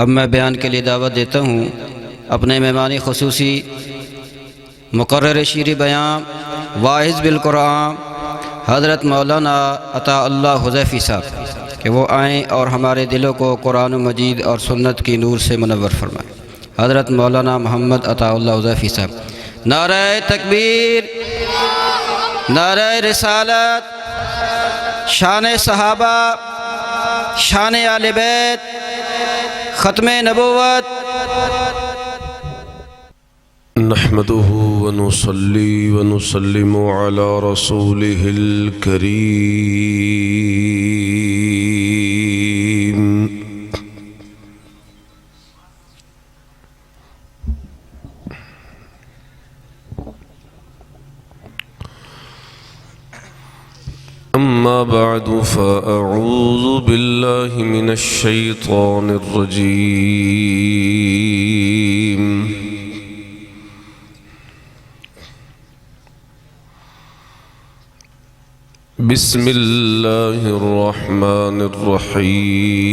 اب میں بیان کے لیے دعوت دیتا ہوں اپنے مہمان خصوصی مقرر شیریں بیان واعظ بالقرآن حضرت مولانا عطا اللہ حذیفی صاحب کہ وہ آئیں اور ہمارے دلوں کو قرآن مجید اور سنت کی نور سے منور فرمائیں۔ حضرت مولانا محمد عطا اللہ حذیفی صاحب۔ نعرہ تکبیر، نعرہ رسالت، شان صحابہ، شان آل بیت، ختم نبوت۔ نحمده ونصلي ونسلم على رسوله الكريم أما بعد فأعوذ بالله من الشيطان الرجيم بسم الله الرحمن الرحيم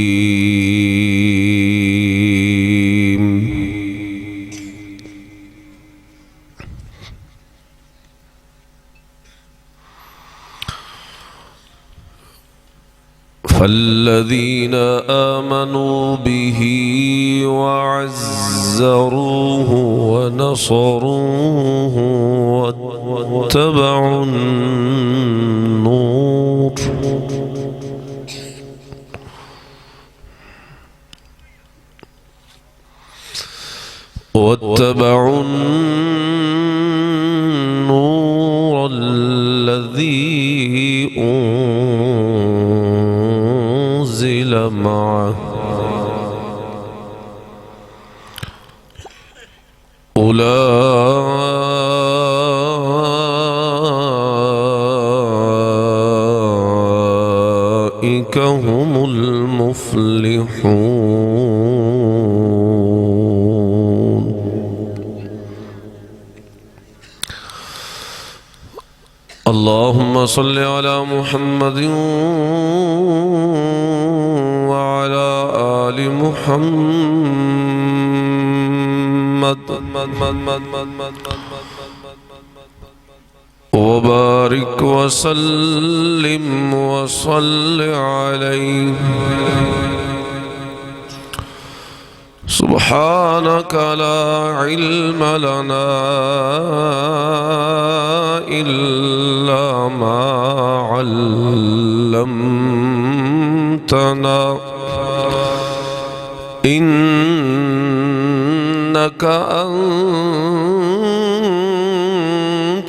فالذين آمنوا به وعزروه ونصروه واتبعوا النور الذي أنزل معه أولئك هم المفلحون اللهم صل على محمد وعلى آل محمد وبارك وسلم وصل عليه سبحانك لا علم لنا إلا ما علمتنا إنك أنت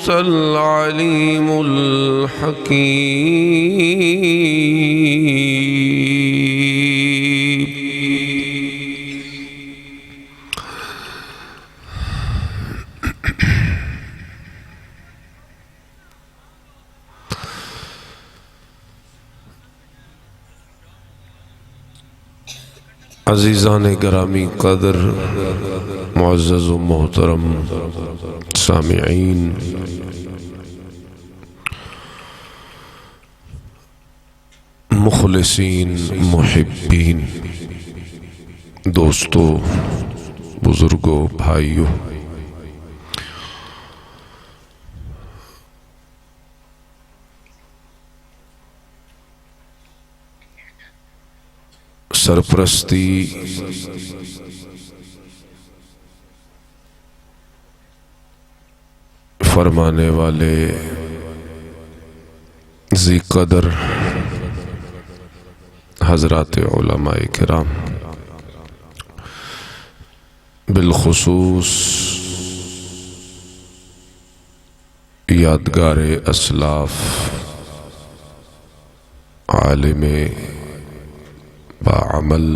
العليم الحكيم عزیزان گرامی قدر، معزز و محترم سامعین، مخلصین، محبین، دوستو، بزرگوں، بھائیوں، سرپرستی فرمانے والے ذی قدر حضرات علماء کرام، بالخصوص یادگار اسلاف عالم باعمل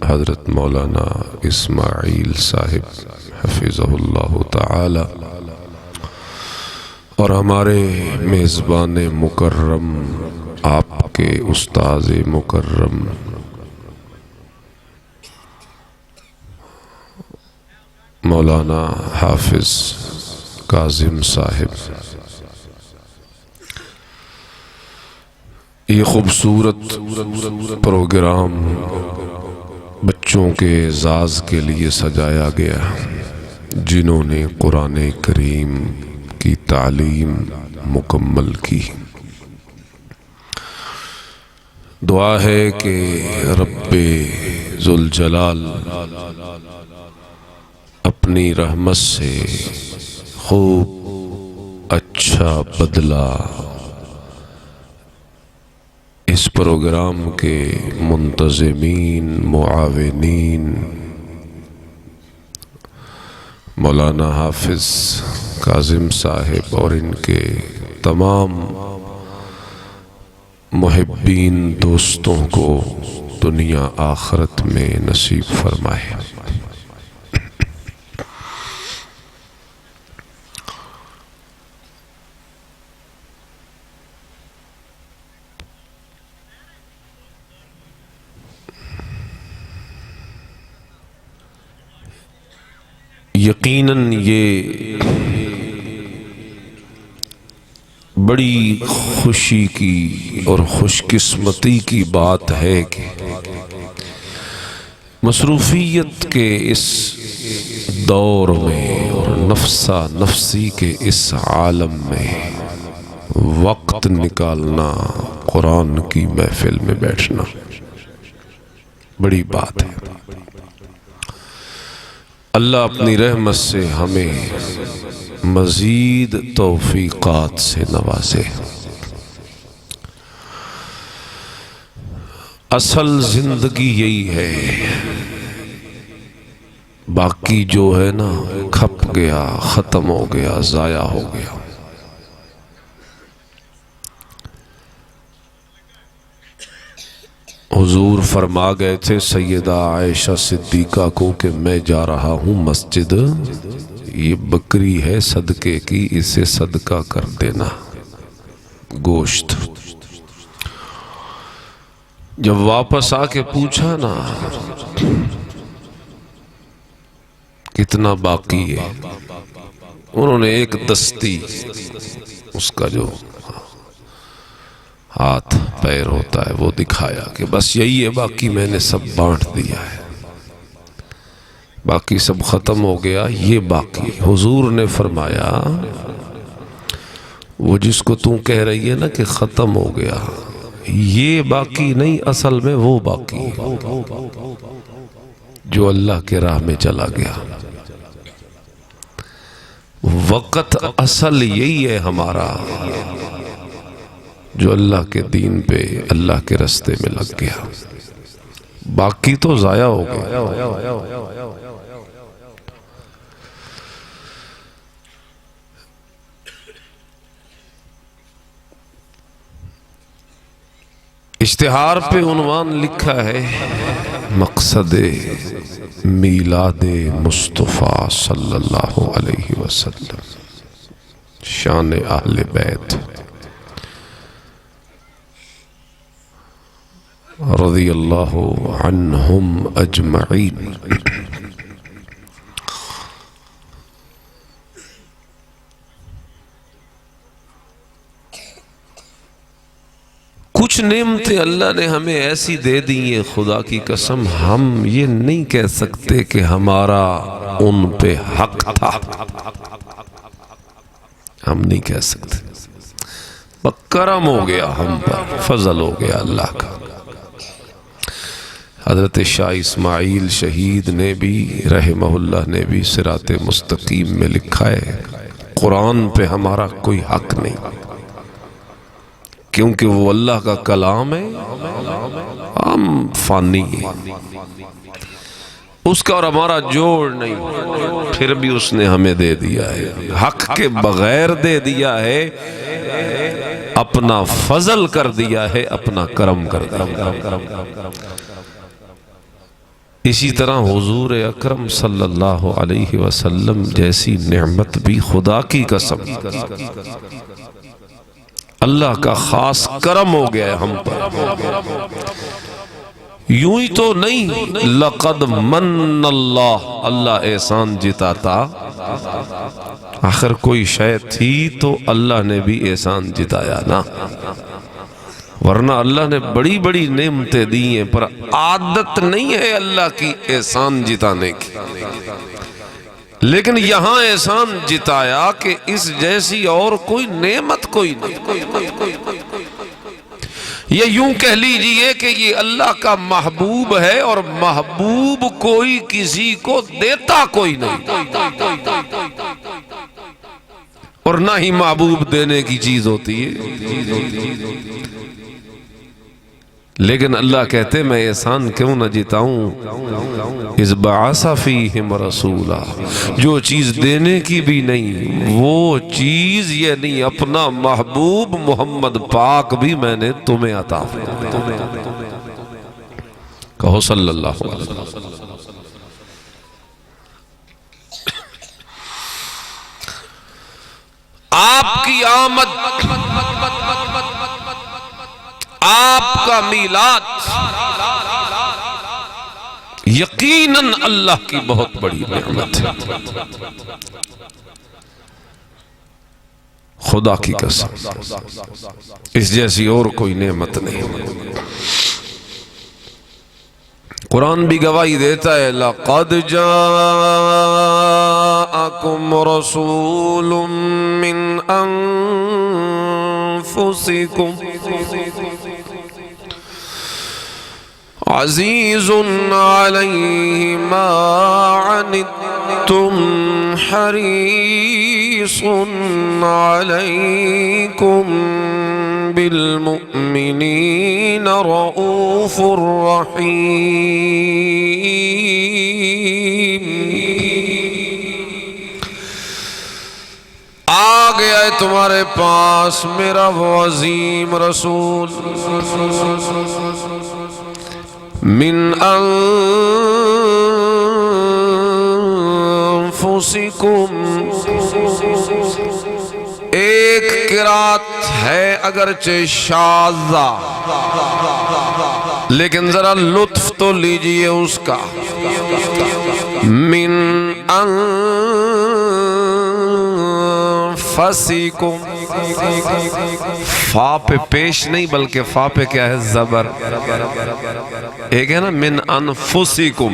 حضرت مولانا اسماعیل صاحب حفظہ اللہ تعالی، اور ہمارے میزبان مکرم، آپ کے استاذ مکرم مولانا حافظ کاظم صاحب، یہ خوبصورت پروگرام بچوں کے اعزاز کے لیے سجایا گیا، جنہوں نے قرآن کریم کی تعلیم مکمل کی۔ دعا ہے کہ رب ذوالجلال اپنی رحمت سے خوب اچھا بدلہ اس پروگرام کے منتظمین، معاونین، مولانا حافظ کاظم صاحب اور ان کے تمام محبین دوستوں کو دنیا آخرت میں نصیب فرمائے۔ یقیناً یہ بڑی خوشی کی اور خوش قسمتی کی بات ہے کہ مصروفیت کے اس دور میں اور نفسا نفسی کے اس عالم میں وقت نکالنا، قرآن کی محفل میں بیٹھنا بڑی بات ہے۔ اللہ اپنی رحمت سے ہمیں مزید توفیقات سے نوازے۔ اصل زندگی یہی ہے، باقی جو ہے نا کھپ گیا، ختم ہو گیا، ضائع ہو گیا۔ حضور فرما گئے تھے سیدہ عائشہ صدیقہ کو کہ میں جا رہا ہوں مسجد، یہ بکری ہے صدقے کی، اسے صدقہ کر دینا، گوشت۔ جب واپس آ کے پوچھا نا کتنا باقی ہے، انہوں نے ایک دستی اس کا جو ہاتھ پیر ہوتا ہے وہ دکھایا کہ بس یہی ہے، باقی میں نے سب بانٹ دیا ہے، باقی سب ختم ہو گیا، یہ باقی۔ حضور نے فرمایا وہ جس کو تم کہہ رہی ہے نا کہ ختم ہو گیا، یہ باقی نہیں، اصل میں وہ باقی ہے جو اللہ کے راہ میں چلا گیا۔ وقت اصل یہی ہے ہمارا جو اللہ کے دین پہ، اللہ کے رستے میں لگ گیا، باقی تو ضائع ہو گیا۔ اشتہار پہ عنوان لکھا ہے مقصد میلاد مصطفیٰ صلی اللہ علیہ وسلم، شان اہل بیت رضی اللہ عنہم اجمعین۔ کچھ نعمتیں اللہ نے ہمیں ایسی دے دی ہیں، خدا کی قسم ہم یہ نہیں کہہ سکتے کہ ہمارا ان پہ حق تھا، ہم نہیں کہہ سکتے، کرم ہو گیا ہم پر، فضل ہو گیا اللہ کا۔ حضرت شاہ اسماعیل شہید نے بھی رحمہ اللہ نے بھی صراط مستقیم میں لکھا ہے قرآن پہ ہمارا کوئی حق نہیں، کیونکہ وہ اللہ کا کلام ہے، ہم فانی ہیں، اس کا اور ہمارا جوڑ نہیں، پھر بھی اس نے ہمیں دے دیا ہے، حق کے بغیر دے دیا ہے، اپنا فضل کر دیا ہے، اپنا کرم کر دیا۔ اسی طرح حضور اکرم صلی اللہ علیہ وسلم جیسی نعمت بھی خدا کی قسم اللہ کا خاص کرم ہو گیا ہے ہم پر۔ یوں ہی تو نہیں، لقد من اللہ احسان جتاتا، آخر کوئی شے تھی تو اللہ نے بھی احسان جتایا نا۔ ورنہ اللہ نے بڑی بڑی نعمتیں دی ہیں، پر عادت نہیں ہے اللہ کی احسان جتانے کی، لیکن یہاں احسان جتایا کہ اس جیسی اور کوئی نعمت کوئی نہیں۔ یہ یوں کہہ لیجئے کہ یہ اللہ کا محبوب ہے، اور محبوب کوئی کسی کو دیتا کوئی نہیں، اور نہ ہی محبوب دینے کی چیز ہوتی ہے۔ لیکن اللہ کہتے میں احسان کیوں نہ جتاؤں، اذ بعث فیہم رسولا، جو چیز دینے کی بھی نہیں وہ چیز یہ نہیں، اپنا محبوب محمد پاک بھی میں نے تمہیں عطا فرمایا۔ کہو صلی اللہ علیہ وسلم۔ آپ کی آمد، آپ کا میلاد یقیناً اللہ کی بہت بڑی نعمت ہے، خدا کی قسم اس جیسی اور کوئی نعمت نہیں۔ قرآن بھی گواہی دیتا ہے، لَقَدْ جَاءَكُمْ رَسُولٌ مِّنْ أَنفُسِكُمْ عزیز علیہ ما عنتم حریص علیکم بالمؤمنین رؤوف رحیم۔ آ گیا ہے تمہارے پاس میرا وہ عظیم رسول، من انفسکم، ایک قرات ہے اگرچہ شاذہ، لیکن ذرا لطف تو لیجئے اس کا، من انفسکم، فا پہ پیش نہیں بلکہ فا پہ کیا ہے زبر، ایک ہے نا من انفسکم،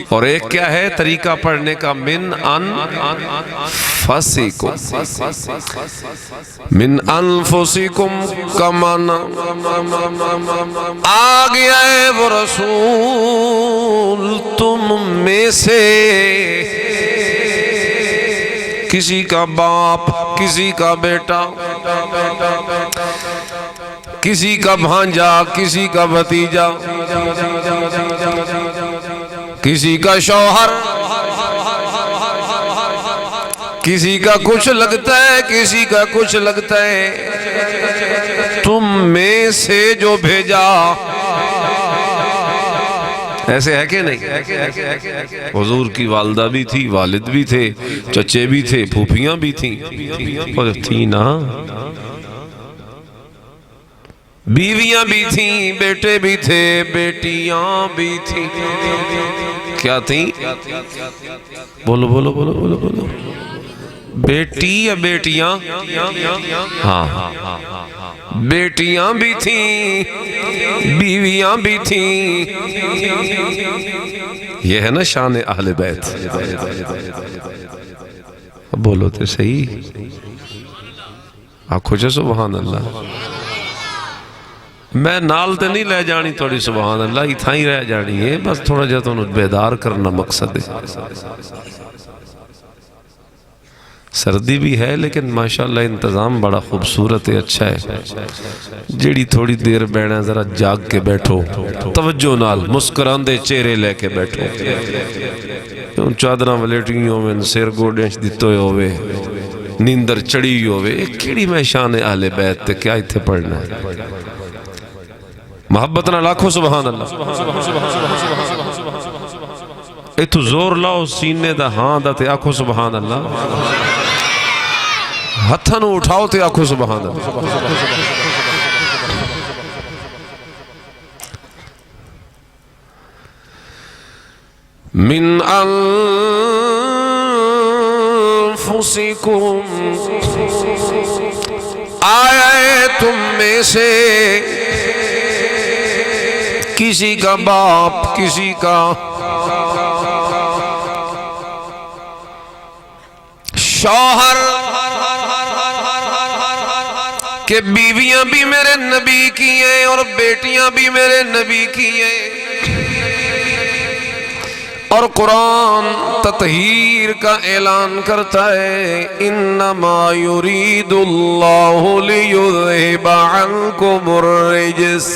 اور ایک کیا ہے طریقہ پڑھنے کا من انفسکم، من انفسکم کا معنی آ گیا ہے وہ رسول تم میں سے، کسی کا باپ، کسی کا بیٹا، کسی کا بھانجا، کسی کا بھتیجا، کسی کا شوہر، کسی کا کچھ لگتا ہے، کسی کا کچھ لگتا ہے، تم میں سے جو بھیجا، ایسے ہے کہ نہیں؟ حضور کی والدہ بھی تھی، والد بھی تھے، چچے بھی تھے، پھوپھیاں بھی تھیں، اور تھی نا، بیویاں بھی تھیں، بیٹے بھی تھے، بیٹیاں بھی تھیں، کیا تھیں؟ بولو بولو بولو بولو بولو، بیٹی یا بیٹیاں؟ ہاں بیٹیاں بھی تھیں، بیویاں بھی تھیں، یہ ہے نا شان اہل بیت۔ بولو تو صحیح، آنکھو جو سبحان اللہ، میں نال تے نہیں لے جانی تھوڑی سبحان اللہ، اتھا ہی رہ جانی ہے، بس تھوڑا جا تو بیدار کرنا مقصد ہے۔ سردی بھی ہے لیکن ماشاءاللہ انتظام بڑا خوبصورت ہے، اچھا ہے، جیڑی تھوڑی دیر بیٹھنا ذرا جاگ کے بیٹھو، توجہ نال مسکراندے چہرے لے کے بیٹھو، چادراں ولیٹیوں میں سیر گوڑیاں دیتو ہوئے، نیندر چڑی ہوئے، کیڑی میں شان اہل بیت تے کیا ایتھے پڑھنا ہے؟ محبت نہ لاکھو سبحان اللہ، ایتھو زور لاؤ سینے دا ہاں دا تے آکھو سبحان اللہ، ہتھاں نو اٹھاؤ تے آکھو سبحان اللہ۔ من انفسکم، آیا ہے تم میں سے کسی کا باپ کسی کا شوہر کہ بیویاں بھی میرے نبی کی ہیں اور بیٹیاں بھی میرے نبی کی ہیں، اور قرآن تطہیر کا اعلان کرتا ہے انما یرید اللہ لیذہب عنکم الرجس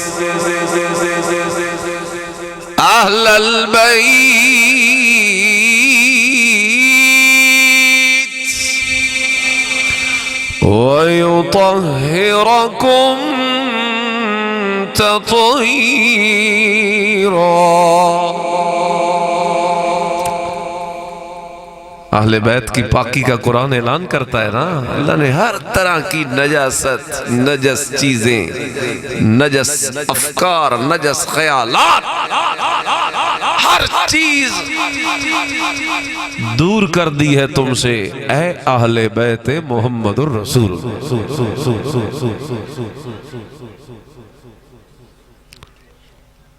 اہل البیت وَيُطَهِّرَكُمْ تَطْهِيرًا۔ اہل بیت کی پاکی کا قرآن اعلان کرتا ہے نا، اللہ نے ہر طرح کی نجاست، نجس چیزیں، نجس افکار، نجس خیالات، ہر چیز دور کر دی ہے تم سے اے اہل بیت محمد الرسول۔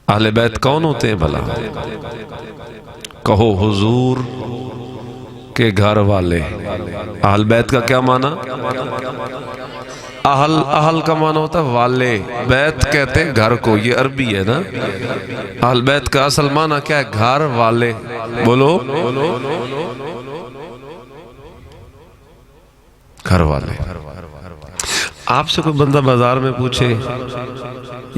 اہل بیت کون ہوتے ہیں بھلا؟ کہو حضور کے گھر والے۔ اہل بیت کا کیا معنی؟ اہل کا معنی ہوتا ہے والے، بیت کہتے ہیں گھر کو، یہ عربی ہے نا۔ اہل بیت کا اصل معنی کیا ہے؟ گھر والے۔ بولو گھر والے۔ آپ سے کوئی بندہ بازار میں پوچھے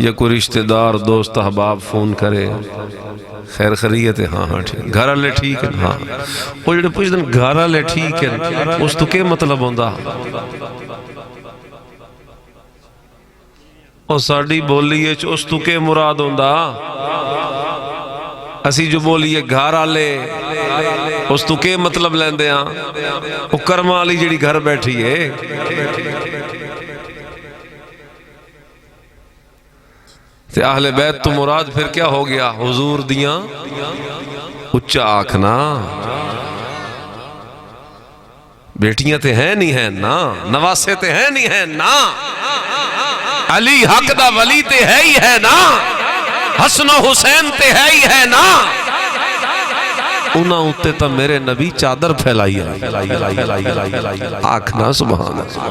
یا کوئی رشتہ دار دوست احباب فون کرے خیر خیریت ہے؟ ہاں ٹھیک، گھر والے ٹھیک ہے؟ ہاں۔ وہ جڑے پوچھتے ہیں گھر والے ٹھیک ہے، اس تو کیا مطلب ہوندا؟ اور ساڑی بولی ہے اس تو کیا مراد ہوندا؟ اسی جو بولیے گھر والے اس تو کیا مطلب لیندے ہاں؟ وہ کرم والی جڑی گھر بیٹھی ہے۔ تے اہل بیت تو مراد پھر کیا ہو گیا؟ حضور دیاں اچھا آکھنا بیٹیاں تے ہیں نہیں ہیں نا، نواسے تے ہیں نہیں ہیں نا، علی حق دا ولی تے ہے ہی ہے نا، حسن و حسین تے ہے ہی ہے نا، انہاں اتے تا میرے نبی چادر پھیلائی ہے۔ آکھنا سبحان اللہ۔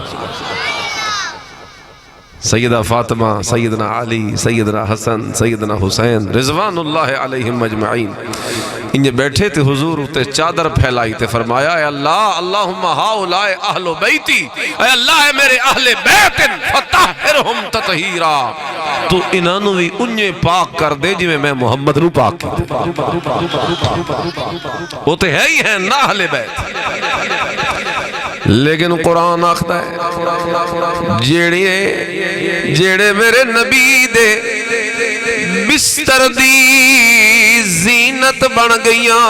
سیدہ فاطمہ، سیدنا علی، سیدنا حسن، سیدنا حسین رضوان اللہ علیہم اجمعین انجھے بیٹھے تھے، حضور تے چادر پھیلائی تے فرمایا اے اللہ اللہم ہاؤلائے اہل بیتی، اے اللہ اے میرے اہل بیت فطہرہم تطہیرا، تو انہوں بھی انجھے پاک کر دے جی میں محمد رو پاک کی۔ وہ تے ہے ہی ہیں نا اہل بیت، لیکن قرآن آخدا ہے جیڑے میرے نبی دے بستر دی زینت بن گئیاں،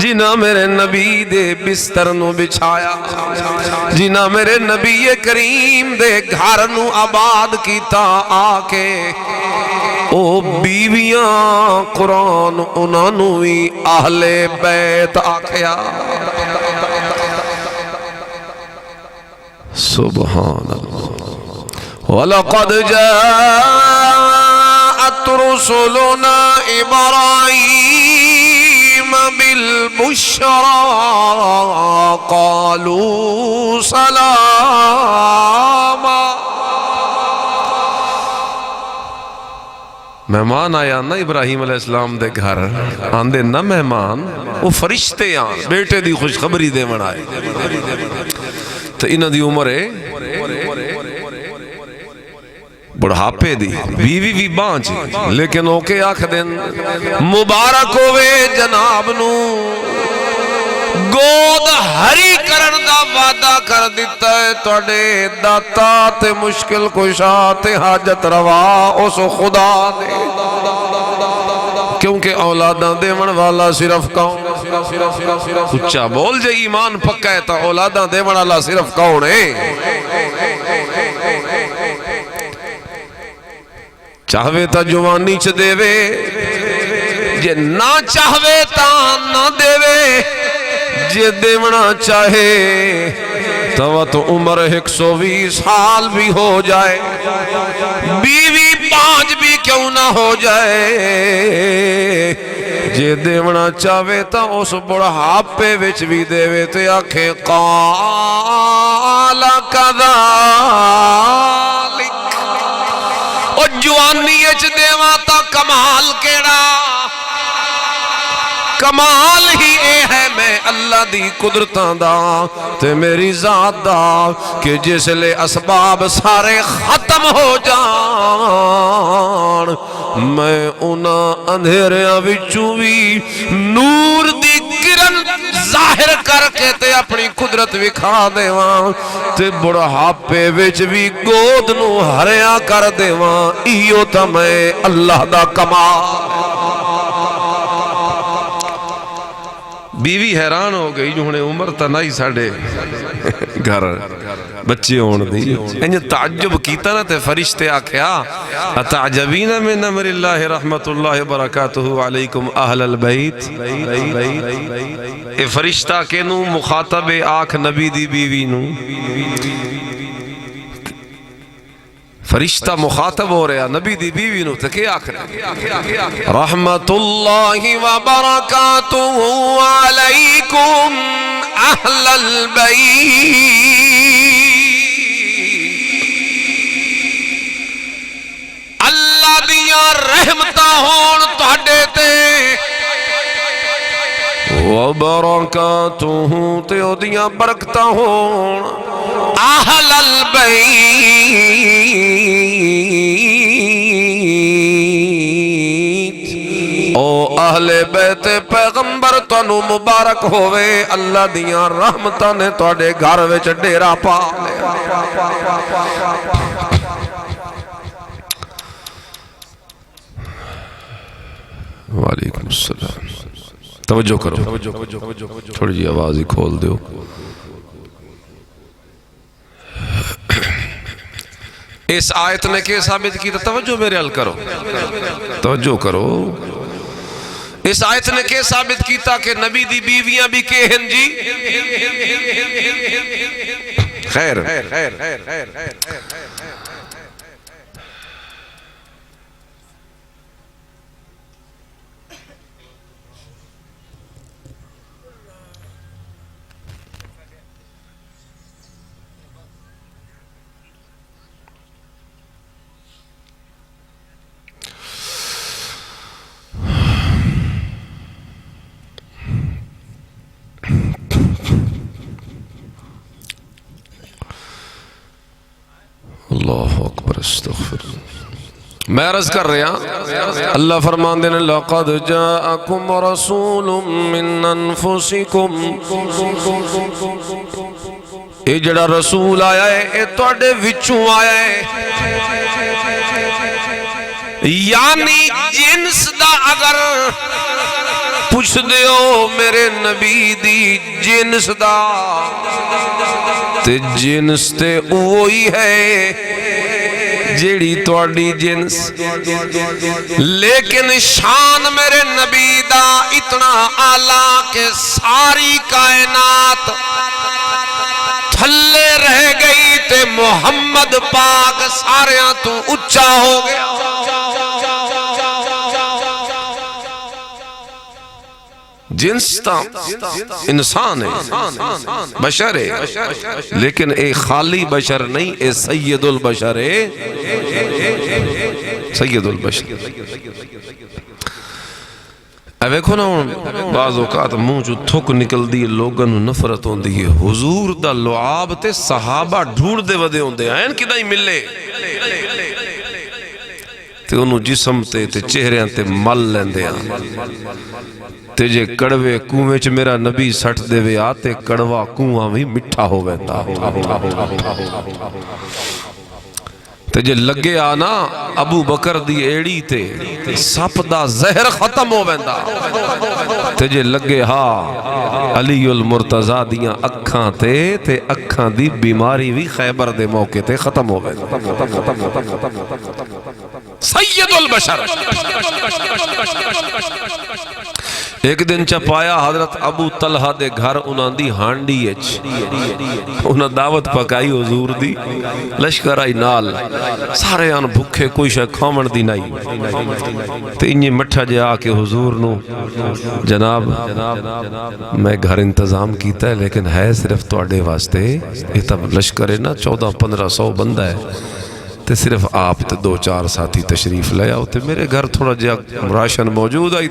جنہ میرے نبی دے بستر نو بچھایا، جنہ میرے نبی کریم دے گھر نو آباد کیتا آکے، او بیویاں قرآن انہاں نو ہی اہل بیت آکھیا۔ سبحان اللہ۔ وَلَقَدْ جَاءَتْ رُسُلُنَا إِبْرَاهِيمَ بِالْبُشْرَى قَالُوا سَلَامًا۔ مہمان آیا نا ابراہیم علیہ السلام دے گھر، آندے نا مہمان، وہ فرشتے آن بیٹے دی خوشخبری دے من آئے، تو انہاں دی عمر ہے بڑھاپے دی، بیوی بھی بانچ، لیکن اوکے آکھ دین مبارک ہوئے جناب نو گود ہری کرن دا وعدہ کر دیتا ہے، توڑے داتا تے مشکل کشا تے حاجت روا اس خدا نے، کیونکہ اولاداں دیون والا صرف کون؟ اچھا بول جے ایمان پکا ہے تا اولاداں دیون والا صرف کون ہے؟ چاہوے تا جوانی چ دے وے، جے نہ چاہوے تا نہ دے وے، جے دیونا چاہے تو عمر 120 سال بھی ہو جائے، بیوی پانچ بھی کیوں نہ ہو جائے جے دیونا چاہے تا اس بڑھاپے وچ بھی دیوے تے آکھے قال کذالک او جوانی اچ دیواں تا کمال کیڑا کمال ہی اے ہے میں اللہ دی قدرتاں دا تے میری ذات دا کہ جس لے اسباب سارے ختم ہو جان میں انہاں اندھیریاں وچوں بھی نور دی کرن ظاہر کر کے تے اپنی قدرت وکھا دیواں تے بڑھاپے وچ بھی گود نو ہریا کر دیواں ایو تا میں اللہ دا کمال بیوی حیران ہو گئی جو ہنے عمر تا نہیں ساڑے گھر بچے ہون دی انہیں تعجب کیتا نا تے فرشتے آکھیا اتعجبین من امر اللہ رحمت اللہ وبرکاتہ علیکم اہل البیت اے فرشتہ کے نو مخاطب آکھ نبی دی بیوی نو فرشتہ مخاطب ہو رہا نبی دی بیوی نو تے کیا آکھ رہا رحمت اللہ وبرکاتہ علیکم اہل البیت اللہ دیا رحمتہ ہون تہاڈے تے وبرکاتہ تے او دیاں برکتہ ہون اہل البیت او اہل بیت پیغمبر تانوں مبارک ہوئے اللہ دیاں رحمتاں نے تواڈے گھر وچ ڈیرا پا لیا وعلیکم السلام توجہ کرو تھوڑی جی آواز ہی کھول دیو اس آیت نے کیا ثابت کی توجہ میرے حل کرو توجہ کرو اس آیت نے کیا ثابت کیتا کہ نبی دی بیویاں بھی کہن جی خیر اللہ اکبر استغفر میں عرض کر رہا اللہ فرمان دینے لَقَدْ جَاءَكُمْ رَسُولٌ مِّنْ أَنفُسِكُمْ اے جڑا رسول آیا ہے اے توڑے وچوں آیا ہے یعنی جنس دا اگر پوچھ دیو میرے نبی دی جنس دا تے جنس تے وہی ہے جیڑی توڑی جنس لیکن شان میرے نبی دا اتنا اعلیٰ کہ ساری کائنات تھلے رہ گئی تے محمد پاک ساریاں تو اچھا ہو گیا جنس تا انسان ہے بشر ہے لیکن اے خالی بشر نہیں اے سید البشر ہے سید البشر ویکھو نا بعض اوقات منہ جو تھک نکل دی لوگاں نو نفرت ہوندی ہے حضور دا لعاب تے صحابہ ڈھونڈ دے ودے ہوندے ہیں کداں ہی ملے تے انہوں جسم تے چہرے تے مل لیندے ہیں تے جے کڑوے کنویں چ میرا نبی سٹ دے وے آتے کڑوا کنواں بھی مٹھا ہو ویندا تے جے لگے آنا ابو بکر دی ایڑی تے سپ دا زہر ختم ہو ویندا تے جے لگے ہاں علی المرتضی دیاں اکھاں تے اکھاں دی بیماری بھی خیبر دے موقع تے ختم ہو ویندا سید البشر. ایک دن چپایا حضرت ابو طلحہ دے گھر انہاں دی ہانڈی اچ انہاں دعوت پکائی حضور دی لشکر آئی نال سارے آن بھکھے کوئی شے کھامن دی نہیں تے انہیں مٹھا جے آ کے حضور نو جناب میں گھر انتظام کیتا ہے لیکن ہے صرف تواڈے واسطے یہ تب لشکر ہے نا 1400-1500 بندہ ہے تے صرف آپ تے 2-4 ساتھی تشریف لے آؤ تے میرے گھر تھوڑا جہا راشن موجود آئی.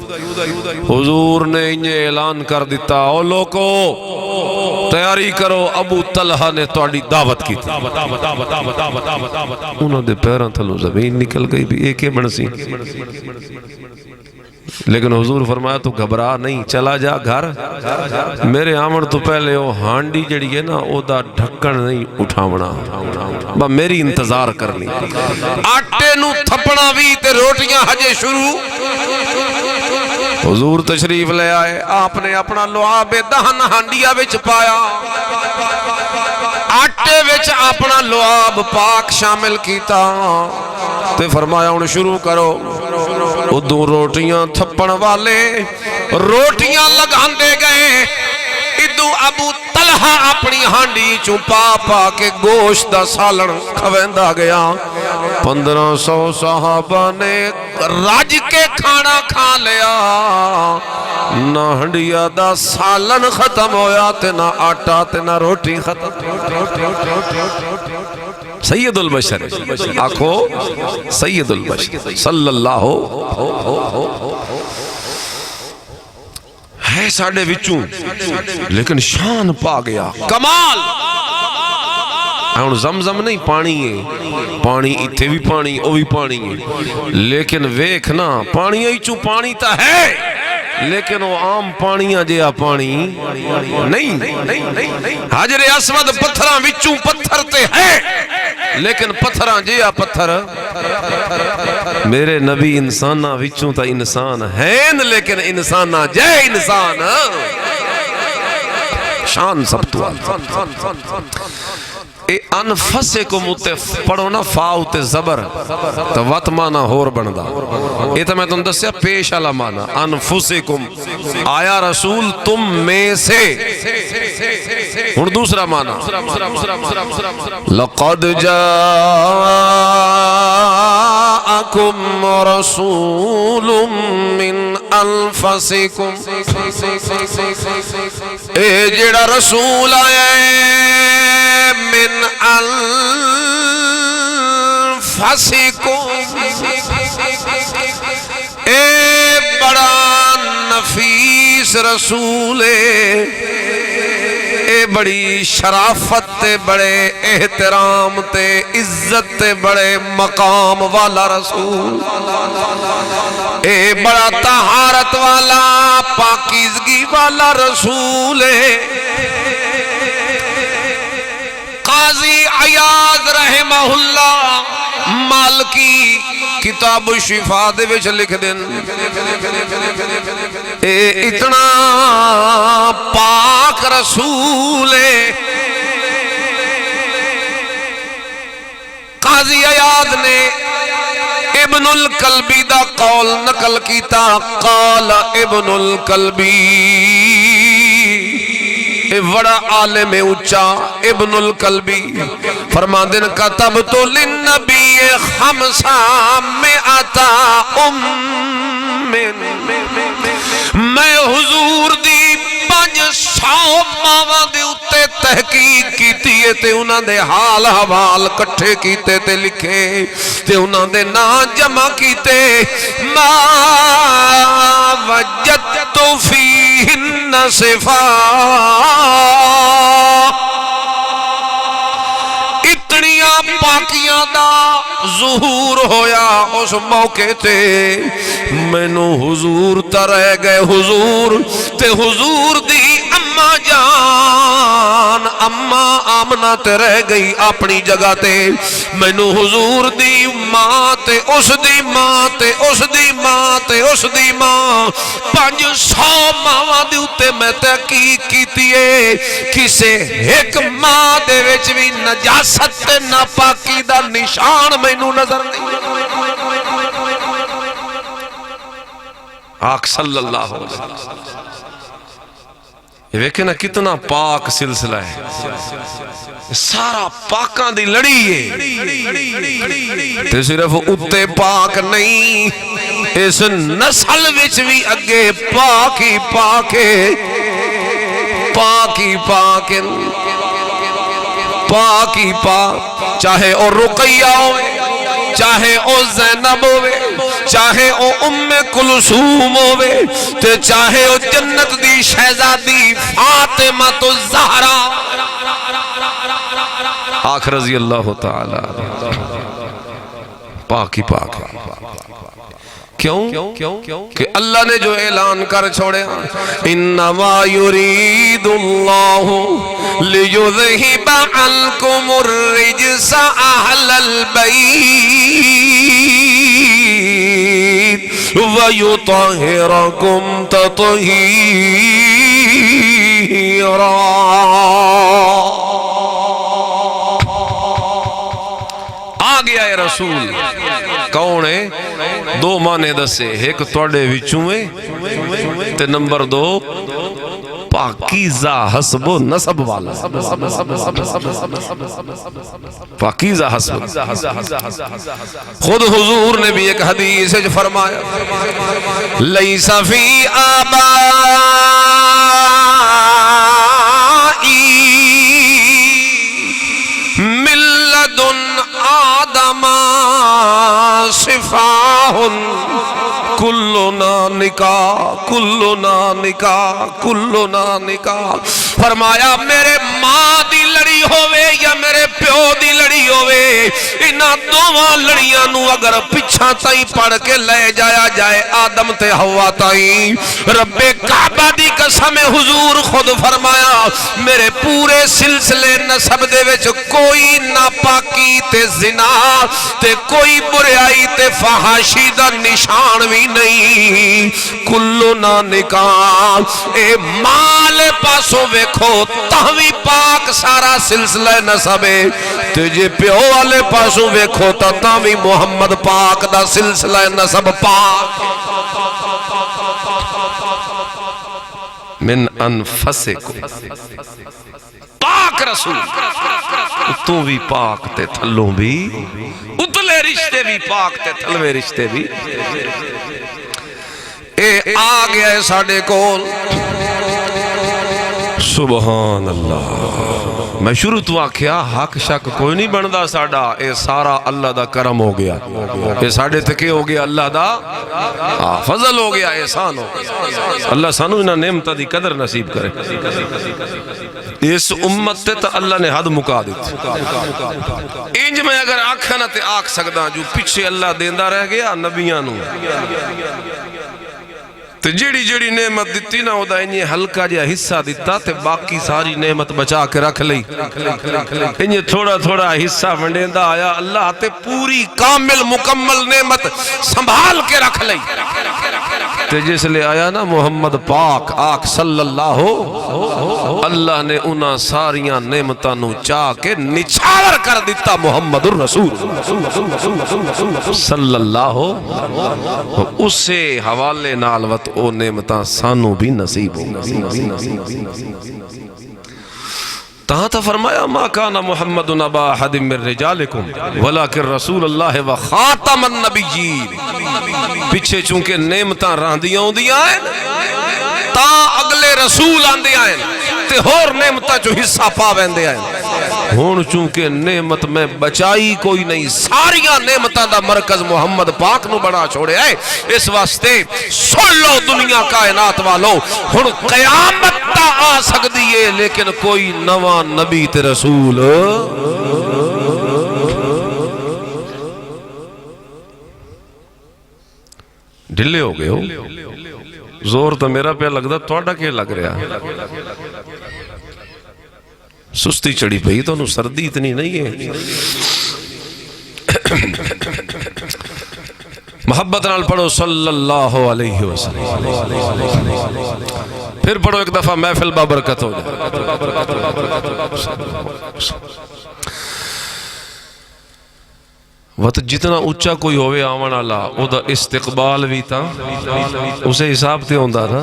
حضور نے انہیں اعلان کر دیتا او لوگو تیاری کرو ابو طلحہ نے تواڈی دعوت کی تھی. انہوں نے پیراں تھلوں زمین نکل گئی بھی ایک ہی بنسی. لیکن حضور فرمایا تو گھبرا نہیں چلا جا گھر میرے آمن تو پہلے وہ ہانڈی جڑی ہے نا او دا ڈھکن نہیں اٹھاونا با میری انتظار کرنی. آٹے نو تھپنا بھی تے روٹیاں ہجے شروع. حضور تشریف لے آئے آپ نے اپنا لعاب دہن ہانڈیا وچ پایا آٹے وچ اپنا لعاب پاک شامل کیتا تے فرمایا ہن شروع کرو. ادھوں روٹیاں تھپن والے روٹیاں لگاندے گئے ادھوں ابو طلحہ اپنی ہانڈی چوں پا پا کے گوشت دا سالن کھویندا گیا. 1500 صحابہ نے رج کے کھانا کھا لیا. نہ ہنڈیا دا سالن ختم ہویا تے نہ آٹا تے نہ روٹی ختم. سید البشر آکھو سید البشر صلی اللہ ہے ساڑھے وچوں لیکن شان پا گیا کمال. ہن زمزم نہیں پانی ہے پانی اتھے بھی پانی او بھی پانی ہے لیکن ویکھ نا پانی ایچوں پانی تا ہے لیکن وہ عام پانیاں جیا پانی نہیں. حجر اسود پتھراں وچوں پتھر تے ہے لیکن پتھراں جیا پتھر. میرے نبی انساناں وچوں تا انسان ہیں لیکن انساناں جے انسان شان سب تو اے انفسکم اتے پڑھو نا فاؤ تے زبر تو وط مانا ہور بندہ. اے تو میں تم دسیا پیش علا مانا انفسکم آیا رسول تم میں سے. ہن دوسرا مانا لقد جاءکم رسول من انفسکم. اے جڑا رسول آیا من انفسکم اے بڑا نفیس رسول اے بڑی شرافت تے بڑے احترام تے عزت تے بڑے مقام والا رسول اے بڑا طہارت والا پاکیزگی والا رسول قاضی عیاض رحمہ اللہ مالکی کتاب الشفا دے وچ لکھ دین اے اتنا پاک رسول قاضی عیاض نے ابن الکلبی دا قول نقل کیتا. قال ابن الکلبی اے بڑا عالم اونچا ابن الکلبی فرماندن کتبت للنبی خمسا مئتا میں حضور دی 500 ماواں دے اتے تحقیق کیتی ہے تے انہاں دے حال حوال کٹھے کیتے تے لکھے تے انہاں دے نام جمع کیتے. ما وجدت فیہن صفا اتنیاں پاکیاں دا ظہور ہویا اس موقع تے مینوں حضور تا رہ گئے حضور تے حضور دی اماں جان اماں آمنہ تے رہ گئی اپنی جگہ تے مینوں حضور دی ماں تے اس دی ماں تے اس دی ماں تے اس دی ماں 500 ماواں دے اُتے میں تحقیق کیتی ہے کسے ایک ماں دے وچ بھی نجاست تے ناپاکی دا نشان مینوں نظر نہیں. آخ صلی اللہ علیہ وسلم. یہ ویکھے نا کتنا پاک سلسلہ ہے, سارا پاکاں دی لڑی ہے. تے صرف اتے پاک نہیں, اس نسل وچ بھی اگے پاک ہی پاک ہے, پاک ہی پاک ہے, پاک ہی پاک. چاہے او رقیہ ہوئے, چاہے او زینب ہوئے, چاہے او ام کلثوم ہوئے, تے چاہے او جنت دی شہزادی فاطمہ الزہرا آخ رضی اللہ تعالی, پاک ہی پاک ہے. کیوں کہ اللہ نے جو اعلان کر چھوڑے, انما یرید اللہ لیذہب عنکم الرجس اہل البیت ویطہرکم تطہیرا. آ گیا ہے رسول. کون ہے؟ دو معنی دسے, ایک توڑے وچویں تے نمبر دو پاکیزہ حسب و نسب والا. پاکیزہ حسب. خود حضور نے بھی ایک حدیث فرمایا, لیس فی آبائی ملد آدم صفاہن کلنا نکاح, کلنا نکاح, کلنا نکاح. فرمایا میرے ماں دی لڑی ہوئے یا میرے پیو دی لڑی ہوئے, انہاں دوواں لڑیاں نو اگر پچھا تائیں پڑھ کے لے جایا جائے آدم تے حوا تائیں, رب کعبہ دی قسم حضور خود فرمایا میرے پورے سلسلے نسب دے وچ کوئی ناپاکی تے زنا تے کوئی بریائی تے فحاشی دا نشان بھی نہیں. کلنا نکاح. اے مال پاسو ویکھو تہوی پاک سارا سلسلہ نسب ہے, تے جے پیو والے پاسو ویکھو تہوی محمد پاک دا سلسلہ نسب پاک. من انفسکم, پاک رسول, اتوں بھی پاک تے تھلوں بھی, اتلے رشتے بھی پاک تے تھلوے رشتے بھی. اے آ گیا ہے ساڑھے کول. سبحان اللہ. میں شروع تو آکھیا حق شک کوئی نہیں بندہ ساڑھا, اے سارا اللہ دا کرم ہو گیا, اے ساڑھے تکے ہو گیا اللہ دا فضل ہو گیا, احسان ہو گیا. اللہ سانو انہاں نعمتہ دی قدر نصیب کرے. اس امت تے تا اللہ نے حد مکا دیتی. انج میں اگر آکھا نہ تے آکھ سکدا جو پیچھے اللہ دیندہ رہ گیا نبیاں نو, تے جیڑی جیڑی نعمت دیتی نا ہودا انہیں ہلکا جا حصہ دیتا تے باقی ساری نعمت بچا کے رکھ لئی. انہیں تھوڑا تھوڑا حصہ ونڈیندہ آیا, اللہ تے پوری کامل مکمل نعمت سنبھال کے رکھ لئی. تے جس لے آیا نا محمد پاک آخ صلی اللہ ہو, اللہ نے انہاں ساریاں نعمتانوں چاہ کے نچھاور کر دیتا محمد الرسول صلی اللہ ہو. اسے حوالے نالوت او نعمتاں سانو بھی نصیب ہو. تہاں تا فرمایا ما کان محمد نبا احد من رجالکم ولیکن رسول اللہ و خاتم النبیین. پیچھے چونکہ نعمتاں راندیاں ہوں دیاں ہیں تا اگلے رسول آندے آئیں تے ہور نعمتاں جو حصہ پاویں دے آئیں. ہون چونکہ نعمت میں بچائی کوئی نہیں, ساریاں نعمتاں دا مرکز محمد پاک نو بڑا چھوڑے آئے. اس واسطے سن لو دنیا کائنات والو, ہن قیامت تا آ سکتی ہے لیکن کوئی نواں نبی تے رسول ڈھلے ہو گئے ہو. زور تو میرا پہ لگتا توڑا کہ لگ رہا, سستی چڑی پئی تو انہوں سردی اتنی نہیں ہے. محبت نال پڑھو صلی اللہ علیہ وسلم, پھر پڑھو ایک دفعہ محفل بابرکت ہو جائے. وقت جتنا اچھا کوئی ہوئے آمن اللہ او دا استقبال بھی تا اسے حساب تے ہوندہ تھا.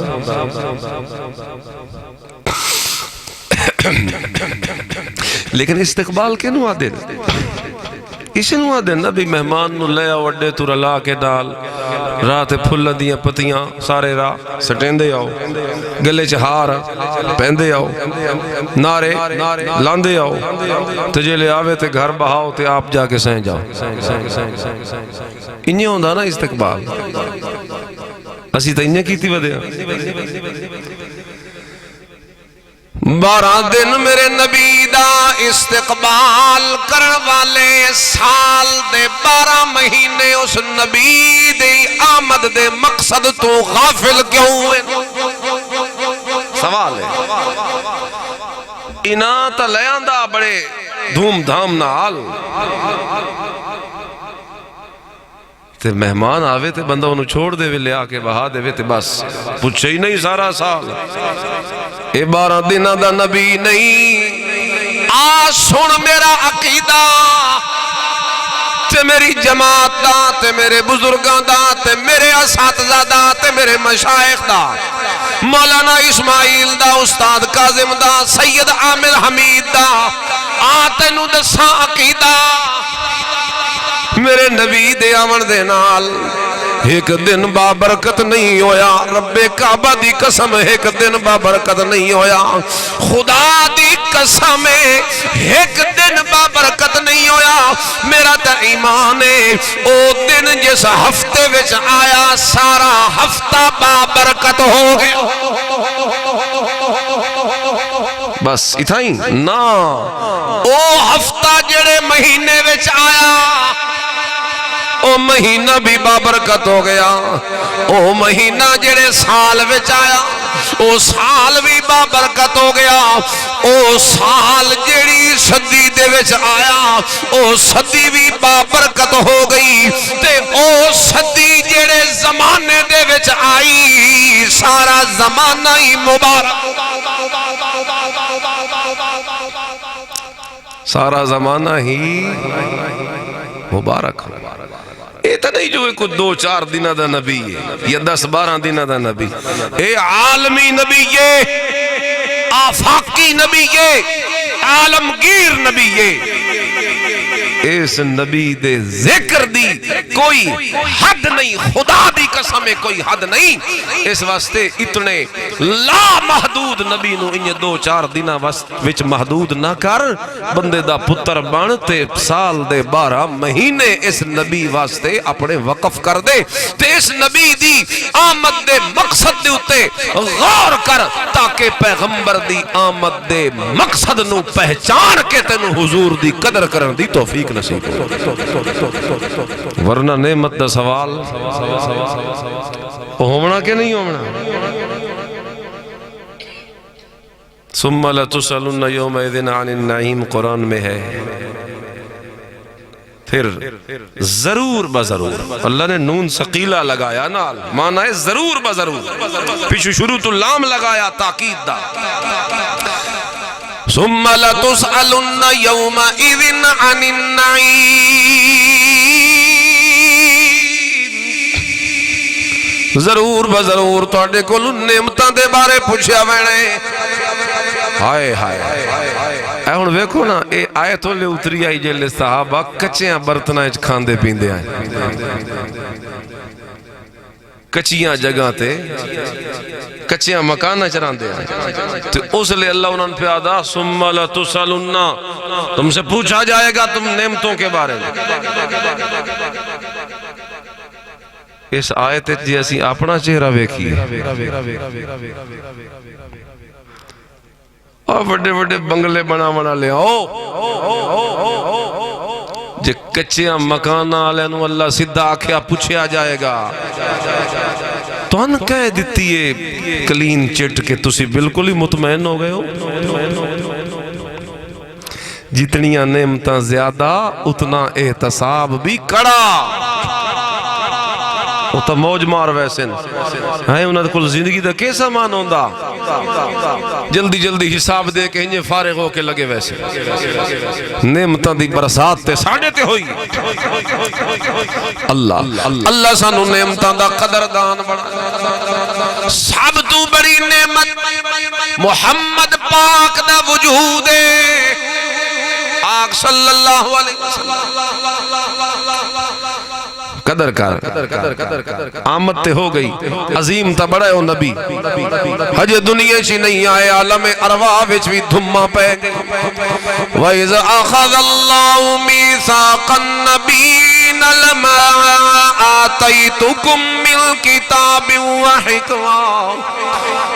لیکن استقبال کے نو آدھے اسے نو آدھے نا بھی مہمان نو لیا وڈے تو رلا کے ڈال رات پھل دیاں پتیاں سارے راہ سٹیندے آؤ گلے چہار پہندے آؤ نارے لاندے آؤ تجھے لے آوے تے گھر بہاؤ تے آپ جا کے سہیں جاؤ. انہیں ہوندہ نا استقبال اسی تا انہیں کیتی ودیا. 12 دن میرے نبی دا استقبال کرن والے سال دے 12 مہینے اس نبی دے آمد دے مقصد تو غافل کیوں ہوئے؟ سوال ہے. انہاں تا لیاں دا بڑے دھوم دھام نال تے مہمان آوے تے بندہ انہوں چھوڑ دے وے لے آکے بہا دے وے تے بس پوچھے ہی نہیں سارا سال. اے 12 دنہ دا نبی نہیں. سن میرا عقیدہ تے میری جماعت دا تے میرے بزرگاں دا تے میرے اساتذہ دا تے میرے مشائخ دا مولانا اسماعیل دا استاد کاظم دا سید عامر حمید دا تینوں دساں عقیدہ میرے نبی دے آمن دے نال ایک دن بابرکت نہیں ہویا. رب کعبہ دی قسم ایک دن بابرکت نہیں ہویا. خدا دی قسم ایک دن بابرکت نہیں ہویا. میرا تا ایمان ہے او دن جس ہفتے وچ آیا سارا ہفتہ بابرکت ہو گیا. بس اتھائی نا او ہفتہ جڑے مہینے وچ آیا او مہینہ بھی بابرکت ہو گیا. او مہینہ جڑے سال وچ آیا او سال بھی بابرکت ہو گیا. او سال جڑی صدی دے وچ آیا او صدی بھی بابرکت ہو گئی. تے او صدی جڑے زمانے دے وچ آئی سارا زمانہ ہی مبارک. سارا زمانہ ہی مبارک. اے تا نہیں جو کوئی 2-4 دنہ دا نبی ہے یا 10-12 دنہ دا نبی. اے عالمی نبی ہے آفاقی نبی ہے عالمگیر نبی ہے. اس نبی دے ذکر دی کوئی حد نہیں. خدا دی قسم کوئی حد نہیں. اس واسطے اتنے لا محدود نبی نو انہیں 2-4 دنہ وچ محدود نہ کر. بندے دا پتر بانتے سال دے 12 مہینے اس نبی واسطے اپنے وقف کر دے. تے اس نبی دی آمد دے مقصد دے اتے غور کر تاکہ پیغمبر دی آمد دے مقصد نو پہچان کے تینو حضور دی قدر کرن دی توفیق نصیب ہو. ورنہ نعمت دا سوال ہومنا کہ نہیں ہومنا؟ ثم لتسألن یومئذ عن النعیم قرآن میں ہے. پھر ضرور بضرور اللہ نے نون ثقیلہ لگایا نال معنی ہے ضرور بضرور. پیچھو شروع تو لام لگایا تاکید دا. ثم لتسألن یومئذ عن النعیم. ضرور بضرور توڑے کو نعمتاں دے بارے پوچھیا وینے. ہائے ہائے اے ہن ویکھو نا اے آیت لے اتری آئی جلے صحابہ کچیاں برتناں وچ کھاندے پیندے آئے. کچیاں جگہ تے کچیاں مکانہ چراندے آئے. تو اس لئے اللہ انہوں نے پیادا ثم لتسألن تم سے پوچھا جائے گا تم نعمتوں کے بارے میں. اس آیت جی اسی اپنا چہرہ ویکھی ہے. اور بڑے بڑے بنگلے بنا لے جے کچیاں مکانہ آلے نو اللہ صدہ آکھیا پوچھیا جائے گا تو ان کہہ دیتی ہے کلین چٹ کے تسی بالکل ہی مطمئن ہو گئے ہو. جتنیاں نعمتاں زیادہ اتنا احتساب بھی کڑا. تو موج مار ویسے ہیں انہوں نے کل زندگی دا کیسا مان ہوندہ جلدی جلدی حساب دے کے انجھے فارغ ہو کے لگے ویسے نعمتاں دی برسات تے ساڑھے تے ہوئی اللہ سانو نعمتاں دا قدردان بڑا سب تو بڑی نعمت محمد پاک دا وجود ہے آگ صلی اللہ علیہ وسلم قدر کر آمد تے ہو گئی عظیم تا بڑا ہے وہ نبی حج دنیا چی نہیں آئے عالم ارواح وچ بھی دھما پہ گئی وَإِذْ أَخَذَ اللَّهُ مِيثَاقَ النَّبِيِّينَ لَمَا آتَيْتُكُم مِّنْ كِتَابٍ وَحِكْمَةٍ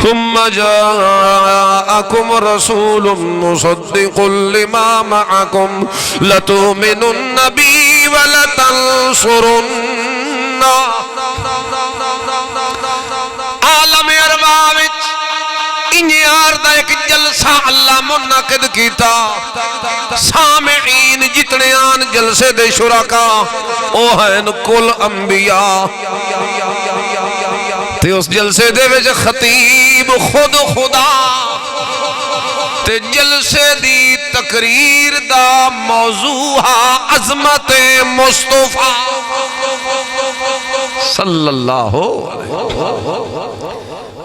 ثُمَّ جَاءَكُمْ رَسُولٌ مُصَدِّقٌ لِمَا مَعَكُمْ لَتُؤْمِنُنَّ بِهِ وَلَتَنصُرُنَّهُ عالم ارواح وچ انجیار دا ایک جلسہ اللہ منعقد کیتا سامعین جتنے آن جلسے دے شرکا او ہیں کل انبیاء تے اس جلسے دے وچ خطیب خود خدا تے جلسے دی تقریر دا موضوع عظمت مصطفیٰ صلی اللہ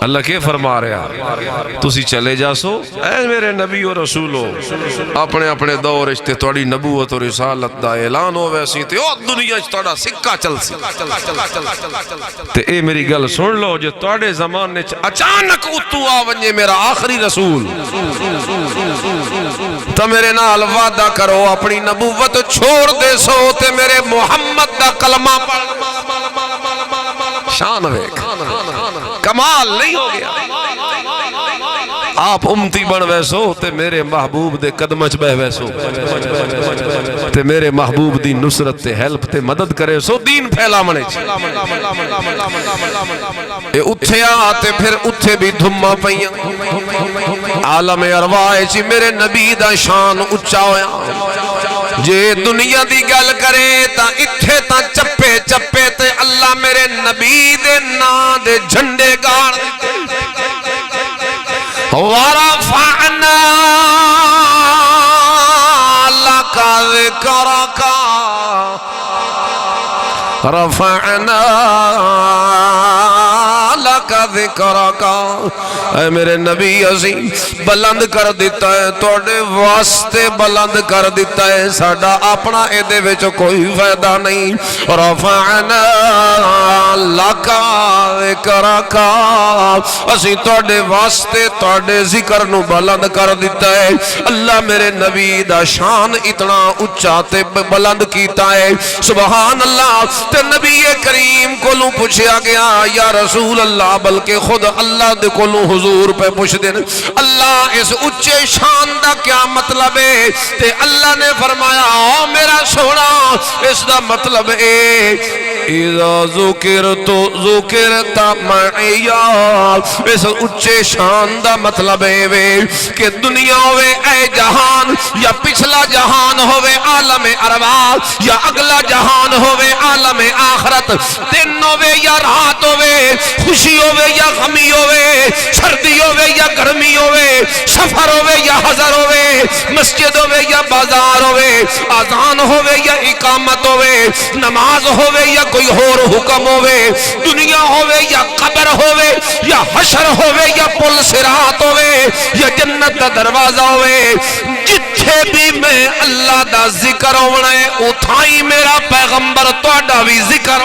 اللہ کے فرما رہا تسی چلے جاسو اے میرے نبی و رسولو اپنے اپنے دور اشتے توڑی نبوت و رسالت دا اعلان ہو ویسی تے او دنیا اچھ توڑا سکہ چل سی تے اے میری گل سن لو جو توڑے زمانے اچانک اتو آونجے میرا آخری رسول تو میرے نال وعدہ کرو اپنی نبوت چھوڑ دے سو تے میرے محمد دا کلمہ پڑھ شان ویک کمال نہیں ہو گیا آپ امتی بن ویسو تے میرے محبوب دے قدمچ بہ ویسو تے میرے محبوب دی نصرت تے ہیلپ تے مدد کرے سو دین پھیلا منے اے اتھے آتے پھر اتھے بھی دھما پئیاں عالم ارواح چی میرے نبی دا شان اچھا ہویا جے دنیا دی گل کرے تا اتھے تا چپے چپے تے اللہ میرے نبی دے نا دے جھنڈے گاڑ وَرَفَعْنَا لَكَ ذِكْرَكَ رَفَعْنَا لَكَ ذِكْرَكَ اے میرے نبی عظیم بلند کر دیتا ہے توڑے واسطے بلند کر دیتا ہے ساڑا اپنا ایدے وچ کوئی فائدہ نہیں رفعنا لکا ذکرکا اسی توڑے واسطے توڑے ذکر نو بلند کر دیتا ہے اللہ میرے نبی دا شان اتنا اچھاتے بلند کیتا ہے سبحان اللہ تے نبی کریم کو لوں پوچھیا گیا یا رسول اللہ بلکہ خود اللہ دے کو لوں حضور پہ پوچھ دیں اللہ اس اچھے شان دا کیا مطلب ہے تے اللہ نے فرمایا او میرا سونا اس دا مطلب ہے اذا ذکرتو ذکرتا معیا اس اچھے شان دا مطلب ہے کہ دنیا ہوئے اے جہان یا پچھلا جہان ہوئے عالم ارواح یا اگلا جہان ہوئے عالم آخرت دن ہوئے یا رات ہوئے خوشی ہوئے یا غمی ہوئے سردی ہوئے یا گرمی ہوئے سفر ہوئے یا حضر ہوئے مسجد ہوئے یا بازار ہوئے آذان ہوئے یا اقامت ہوئے نماز ہوئے یا کوئی اور حکم ہوئے دنیا ہوئے یا قبر ہوئے یا حشر ہوئے یا پل صراط ہوئے یا جنت دا دروازہ ہوئے جتھے بھی میں اللہ دا ذکر ہونا ہے اتھائی میرا پیغمبر توڑا بھی ذکر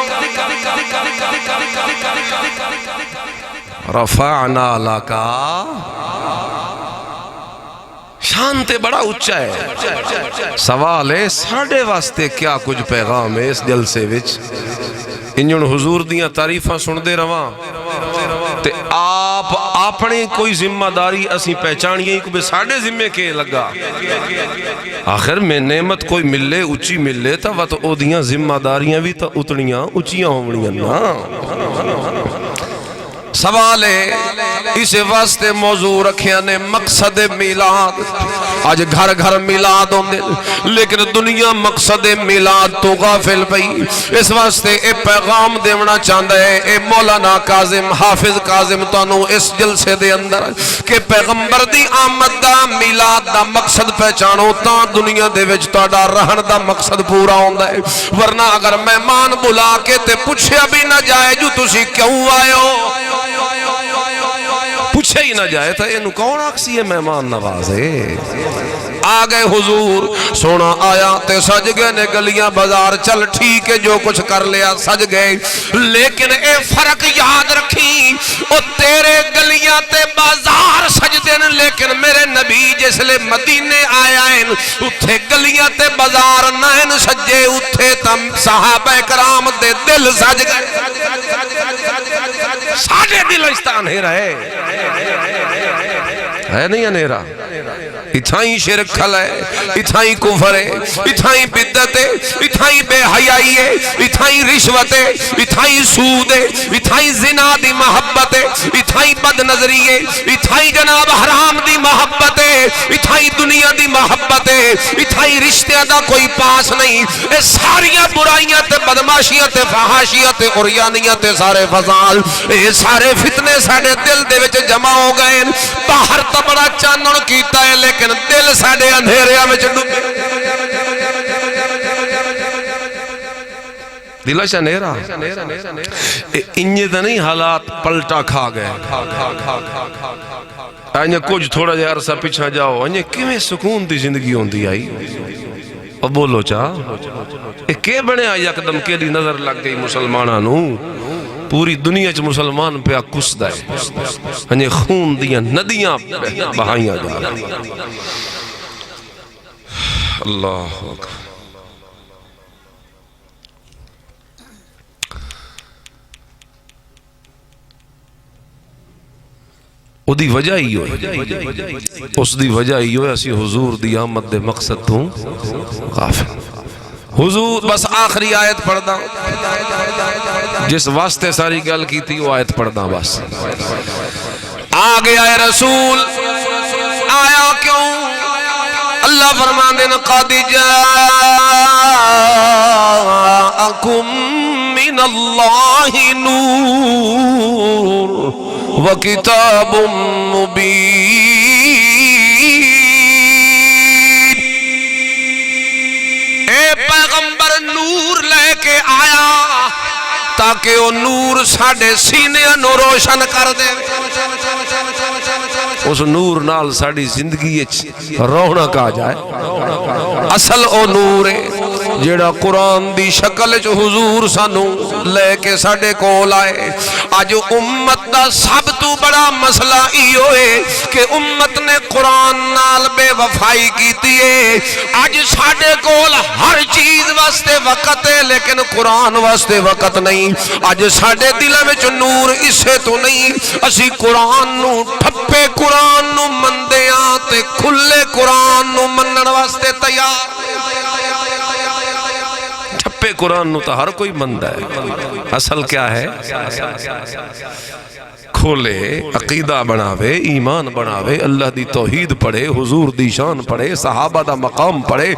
رفعنا لکا شانتے بڑا اچھا ہے سوال ہے ساڑھے واسطے کیا کچھ پیغام ہے اس جلسے وچ انجن حضور دیاں تعریفاں سن دے رواں تے آپ اپنے کوئی ذمہ داری اسی پہچانیے کہ ساڑھے ذمہ کے لگا آخر میں نعمت کوئی ملے اچھی ملے تا وہ تو او دیاں ذمہ داریاں بھی تا اتنیاں اچھیاں ہونیاں نا سوال ہے اس واسطے موضوع رکھیا نے مقصد میلاد. آج گھر گھر میلاد ہوندے لیکن دنیا مقصد میلاد تو غافل پئی. اس واسطے اے پیغام دیونا چاہتا ہے اے مولانا کاظم حافظ کاظم تانوں اس جلسے دے اندر کہ پیغمبر دی آمد دا میلاد دا مقصد پہچانو تاں دنیا دے وچ تہاڈا رہن دا مقصد پورا ہوندا ہے. ورنہ اگر مہمان بلا کے تے پوچھیا بھی نہ جائے جو تسی کیوں آئے ہو, پوچھے ہی نہ جائے تو انہوں کون آکسی ہے مہمان نواز ہے. آگئے حضور سونا آیا تے سج گئے نے گلیاں بازار چل ٹھیک ہے جو کچھ کر لیا سج گئے لیکن اے فرق یاد رکھی او تیرے گلیاں تے بازار سج دین لیکن میرے نبی جس لے مدینے آیا ہیں اتھے گلیاں تے بازار نائن سجے اتھے تم صحابہ کرام دے دل سج گئے. ساڑھے دل استان ہے رہے ہے نہیں انیرا. اتھائیں شرک کھل ہے, اتھائیں کفر ہے, اتھائیں بدت ہے, اتھائیں بے حیائی ہے, اتھائیں رشوت ہے, اتھائیں سود ہے, اتھائیں زنا دی محبت ہے, اتھائیں بد نظری ہے, اتھائیں جناب حرام دی محبت ہے, اتھائیں دنیا دی محبت ہے, اتھائیں رشتہ دا کوئی پاس نہیں. اے ساریاں برائیاں تے بدماشیاں تے فحاشیاں تے عریانیاں تے سارے فضال اے سارے فتنے ساڑے دل دے وچ جمع ہو گئے. باہر تا بڑا چانن کیتا ہے لیکن دل ساڑے اندھیریا میں ڈوبے. دلش اندھیرا انجے تو نہیں حالات پلٹا کھا گئے. انجے کچھ تھوڑا جا عرصہ پیچھا جاؤ انجے کیویں سکون دی زندگی ہوندی آئی. اب بولو چاہ کہ بنے آئی اقدم کے لی نظر لگ گئی مسلمانہ نو. پوری دنیا چ مسلمان پہ کس دائے انجے خون دیاں ندیاں بہائیاں جا رہی. اللہ اکبر. او دی وجہ ہی ہوئی اس دی وجہ ہی ہوئی اسی حضور دی آمد دے مقصد تو غافل. حضور بس آخری آیت پڑھ دا جس واسطے ساری گل کی تھی وہ آیت پڑھ دا بس. آگے آئے رسول آیا کیوں اللہ فرمان دینا قَدْ جَاءَكُم مِّنَ اللَّهِ نُورٌ وَكِتَابٌ مُبِينٌ. اے پیغمبر نور لے کے آیا تاکہ وہ نور ساڑھے سینے نو روشن کر دے. اس نور نال ساڑھی زندگی رونق آ جائے. اصل او نور ہے جیڑا قرآن دی شکل جو حضور سانو لے کے ساڑھے کول آئے. آج امت دا سب تو بڑا مسئلہ ای ہوئے کہ امت نے قرآن نال بے وفائی کی دیئے. آج ساڑھے کول ہر چیز واسطے وقت ہے لیکن قرآن واسطے وقت نہیں. آج ساڑھے دلہ میں جو نور اسے تو نہیں اسی قرآن نو ٹھپے قرآن نو مندے آتے کھلے قرآن نو منن واسطے تیار. ٹھپے قرآن نو تو ہر کوئی مندہ ہے. اصل کیا ہے کھولے عقیدہ بناوے ایمان بناوے اللہ دی توحید پڑھے حضور دی شان پڑھے صحابہ دا مقام پڑھے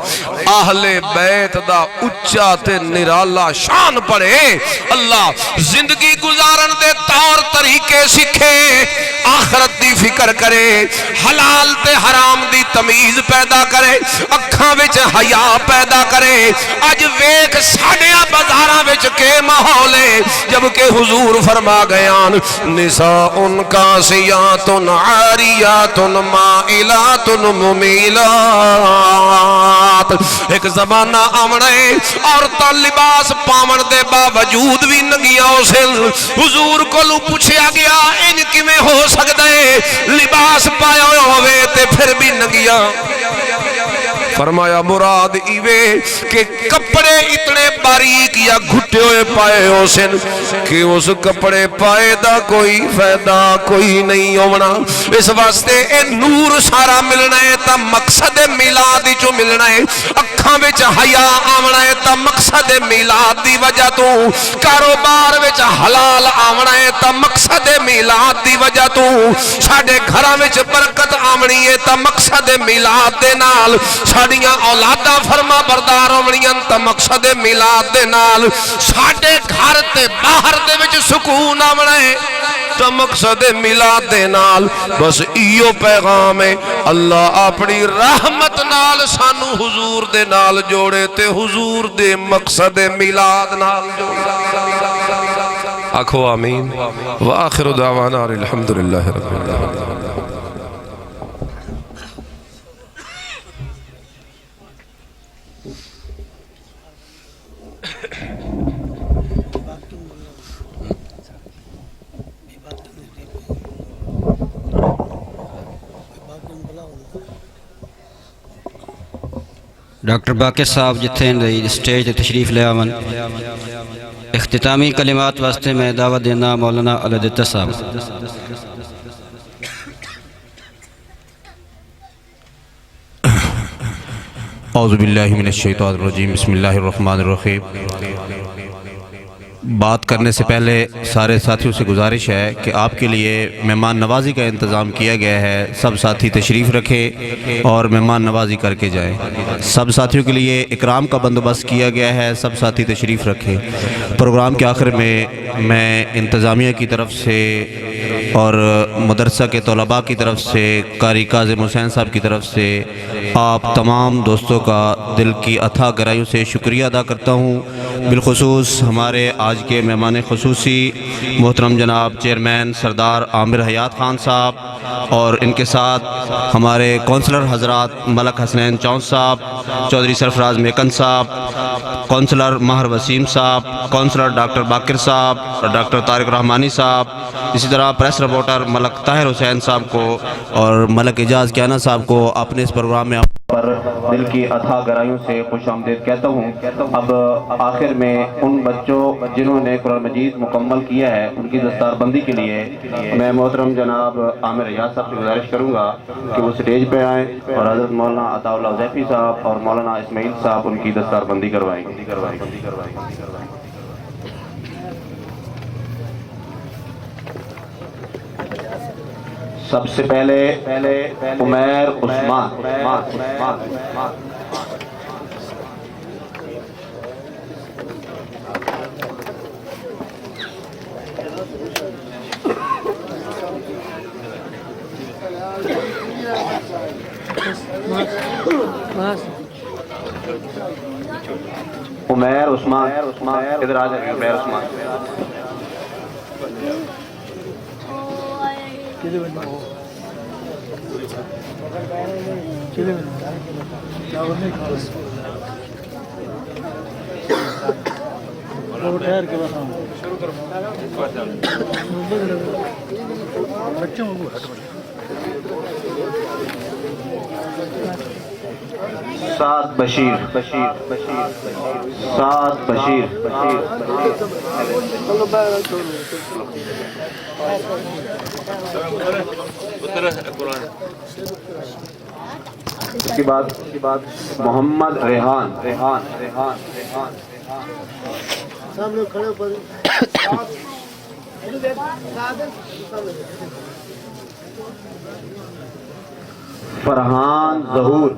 اہل بیت دا اچا تے نرالا شان پڑھے اللہ زندگی گزارن دے طور طریقے سکھے آخرت دی فکر کرے حلال تے حرام دی تمیز پیدا کرے اکھاں وچ حیا پیدا کرے. اج ویکھ ساڈیاں بازاراں وچ کے ماحول ہے جبکہ حضور فرما گیان نساء ان کاسیات عاریات مائلات ممیلات. ایک زمانہ آمنے عورتاں لباس پاون دے باوجود بھی ننگیاں اسل. حضور کو لو پوچھیا گیا ان کی میں ہو سکتا ہے لباس پایا ہوئے تے پھر بھی ننگیاں. فرمایا مراد ایوے کہ کپڑے اتنے باریک یا گھٹے ہوئے پائے ہو سن کہ اس کپڑے پائے دا کوئی فائدہ کوئی نہیں ہونا. اس واسطے اے نور سارا ملنا ہے تا مقصد میلاد جو ملنا ہے. اکھاں وچ حیا آونا ہے تا مقصد میلاد دی وجہ تو. کاروبار وچ حلال آونا ہے تا مقصد میلاد دی وجہ تو. ساڈے گھراں وچ برکت آونی ہے تا مقصد میلاد دے نال. ساڈیاں اولاداں فرما بردار ہونیاں تا مقصد میلاد دے نال. ساڈے گھر تے باہر دے وچ سکون آونا ہے تا مقصد میلاد دے نال. بس ایو پیغام ہے. اللہ اپنی رحمت نال سانو حضور دے نال جوڑے تے حضور دے مقصد میلاد نال جوڑے. آکھو آمین. وآخر دعوانا الحمدللہ رب العالمین. ڈاکٹر باقر صاحب جتھے سٹیج تے تشریف لے آون. اختتامی کلمات واسطے میں دعوت دینا مولانا علادتہ صاحب. اعوذ باللہ من الشیطان الرجیم. بسم اللہ الرحمن الرحیم. بات کرنے سے پہلے سارے ساتھیوں سے گزارش ہے کہ آپ کے لیے مہمان نوازی کا انتظام کیا گیا ہے. سب ساتھی تشریف رکھیں اور مہمان نوازی کر کے جائیں. سب ساتھیوں کے لیے اکرام کا بندوبست کیا گیا ہے. سب ساتھی تشریف رکھیں. پروگرام کے آخر میں انتظامیہ کی طرف سے اور مدرسہ کے طلباء کی طرف سے قاری کاظم حسین صاحب کی طرف سے آپ تمام دوستوں کا دل کی اتھا گہرائیوں سے شکریہ ادا کرتا ہوں. بالخصوص ہمارے آج کے مہمان خصوصی محترم جناب چیئرمین سردار عامر حیات خان صاحب اور ان کے ساتھ ہمارے کونسلر حضرات ملک حسنین چون صاحب, چودھری سرفراز میکن صاحب, کونسلر ماہر وسیم صاحب, کونسلر ڈاکٹر باقر صاحب, ڈاکٹر طارق رحمانی صاحب, اسی طرح پریس رپورٹر ملک طاہر حسین صاحب کو اور ملک اعجاز کیانہ صاحب کو اپنے اس پروگرام میں پر دل کی اتھا گہرائیوں سے خوش آمدید کہتا ہوں. اب آخر میں ان بچوں جنہوں نے قرآن مجید مکمل کیا ہے ان کی دستار بندی کے لیے میں محترم جناب عامر حیات صاحب سے گزارش کروں گا کہ وہ سٹیج پہ آئیں اور حضرت مولانا عطا اللہ حذیفی صاحب اور مولانا اسماعیل صاحب ان کی دستار بندی کروائیں گے. سب سے پہلے عمیر عثمان. عمیر عثمان ادھر آ جائیں. عمیر عثمان سعد بشیر اس کے بعد محمد ریحان. سب لوگ کھڑے پر فرحان ظہور.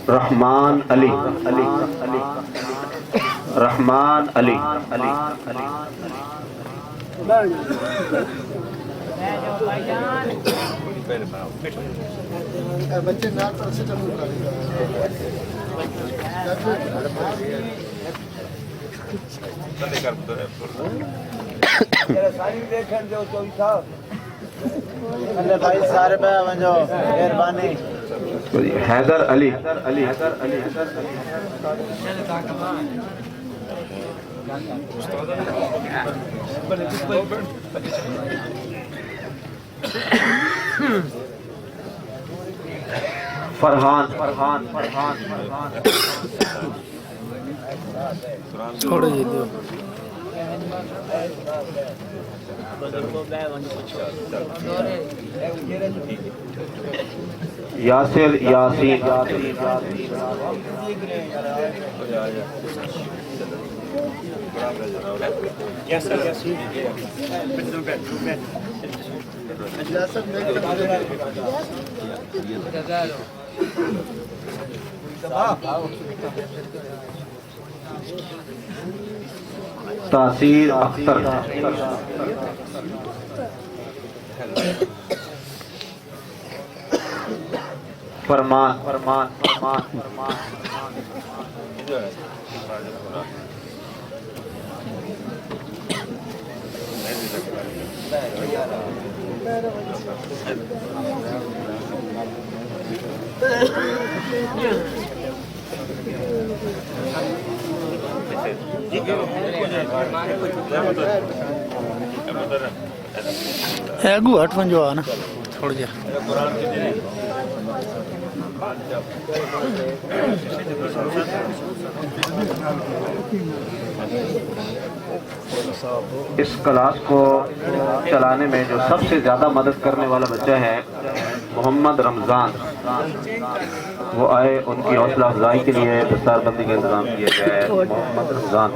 رحمان علی. بچے حیدر علی. فرحان یاسر یاسین تاثیر اختر فرمان اگو ہٹ ونجو آ نا تھوڑا جا اس کلاس کو چلانے میں جو سب سے زیادہ مدد کرنے والا بچہ ہے محمد رمضان، وہ آئے، ان کی حوصلہ افزائی کے لیے دستار بندی کا انتظام کیا گیا ہے۔ محمد رمضان